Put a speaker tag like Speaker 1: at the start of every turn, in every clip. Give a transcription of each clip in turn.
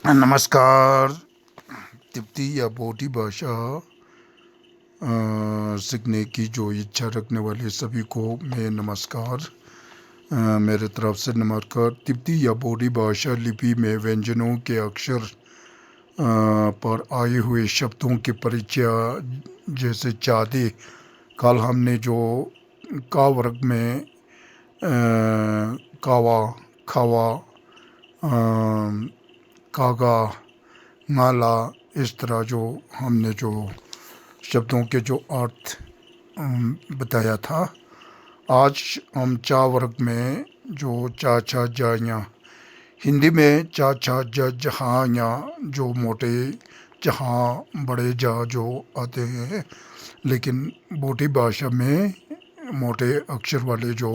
Speaker 1: नमस्कार। तिब्बती या बोडी भाषा सीखने की जो इच्छा रखने वाले सभी को मैं नमस्कार। मेरे तरफ से नमस्कार। तिब्बती या बोडी भाषा लिपि में व्यंजनों के अक्षर पर आए हुए शब्दों के परिचय जैसे चादे। कल हमने जो का वर्ग में कावा, खावा, कागा, नाला, इस तरह जो हमने जो शब्दों के जो अर्थ बताया था। आज हम चा वर्ग में जो चा छा जा या हिंदी में चा छा जा जहाँ या जो मोटे जहाँ बड़े जा जो आते हैं, लेकिन बोटी भाषा में मोटे अक्षर वाले जो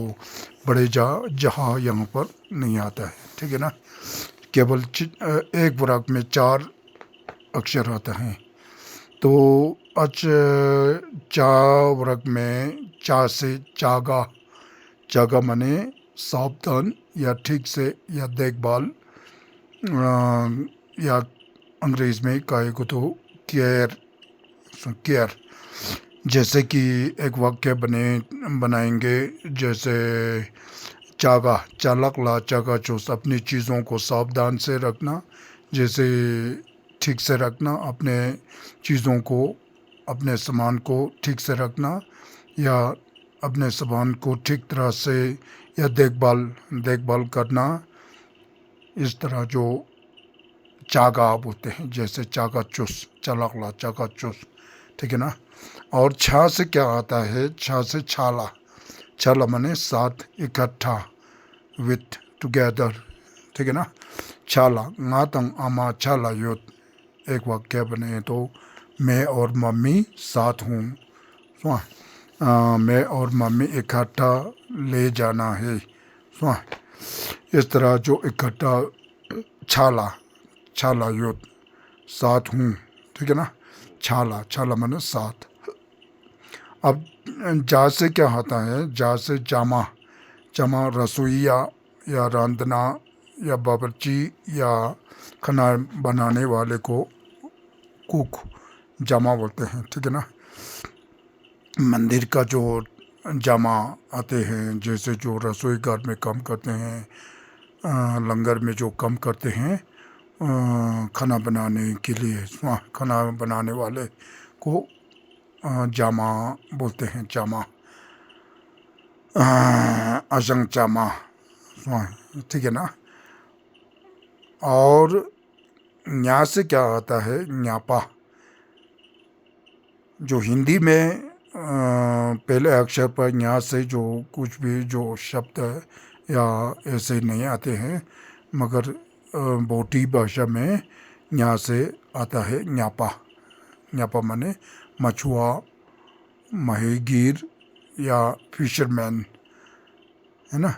Speaker 1: बड़े जा जहाँ यहाँ पर नहीं आता है। ठीक है ना। केवल एक वर्ग में 4 अक्षर आता है। तो आज चा वर्ग में चा से चागा, चागा माने सावधान या ठीक से या देखभाल, या अंग्रेज़ में कहेगा तो केयर, केयर। जैसे कि एक वाक्य बनाएंगे जैसे चागा, चालक ला चागा चूस, अपनी चीज़ों को सावधान से रखना, जैसे ठीक से रखना, अपने चीज़ों को, अपने सामान को ठीक से रखना, या अपने सामान को ठीक तरह से या देखभाल करना। इस तरह जो चागा बोलते हैं, जैसे चागा चुस, चालक ला चागा चुस। ठीक है ना। और छा से क्या आता है? छा से छाला, छाला माने साथ, इकट्ठा, विथ, टुगेदर। ठीक है ना। छाला नातंग आमा छाला युत, एक वाक्य बने तो मैं और मम्मी साथ हूँ। मैं और मम्मी इकट्ठा ले जाना है। इस तरह जो इकट्ठा, छाला, छाला युत, साथ हूँ। ठीक है ना। छाला, छाला माने साथ। अब जा से क्या आता है? जा से जामा, जामा रसोईया या रांधना या बावर्ची या खाना बनाने वाले को कुक, जामा बोलते हैं। ठीक है ना। मंदिर का जो जामा आते हैं, जैसे जो रसोई घर में काम करते हैं, लंगर में जो काम करते हैं, खाना बनाने के लिए, खाना बनाने वाले को जामा बोलते हैं, जामा, अजंग जामा। ठीक है ना। और न्या से क्या आता है? न्यापा, जो हिंदी में पहले अक्षर पर न्या से जो कुछ भी जो शब्द या ऐसे नहीं आते हैं, मगर बोटी भाषा में न्या से आता है न्यापा। न्यापा माने मछुआ, माहीगीर या फिशरमैन, है ना।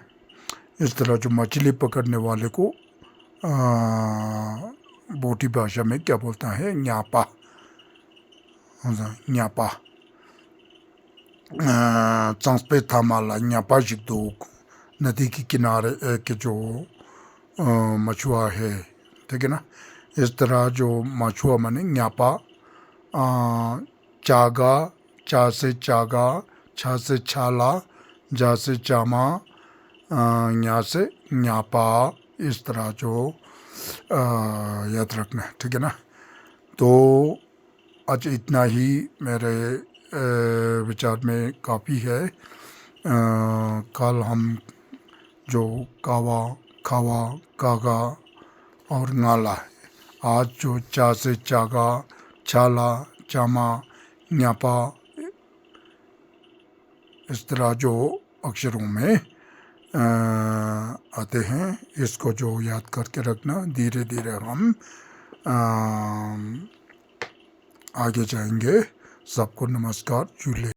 Speaker 1: इस तरह जो मछली पकड़ने वाले को बोटी भाषा में क्या बोलता है? न्यापा, न्यापा। चांसपे थामाला न्यापा शिकदोक, नदी के किनारे एक जो मछुआ है। ठीक है ना। इस तरह जो मछुआ माने न्यापा। चागा, चा से चागा, छा से छाला, जा से चामा, न्या से न्यापा। इस तरह जो याद रखना है। ठीक है ना। तो आज इतना ही मेरे विचार में काफ़ी है। कल हम जो कावा, खावा, कागा और नाला है, आज जो चा से चागा, छाला, चामा, न्यापा, इस तरह जो अक्षरों में आते हैं, इसको जो याद करके रखना। धीरे धीरे हम आगे जाएंगे। सबको नमस्कार। जुले।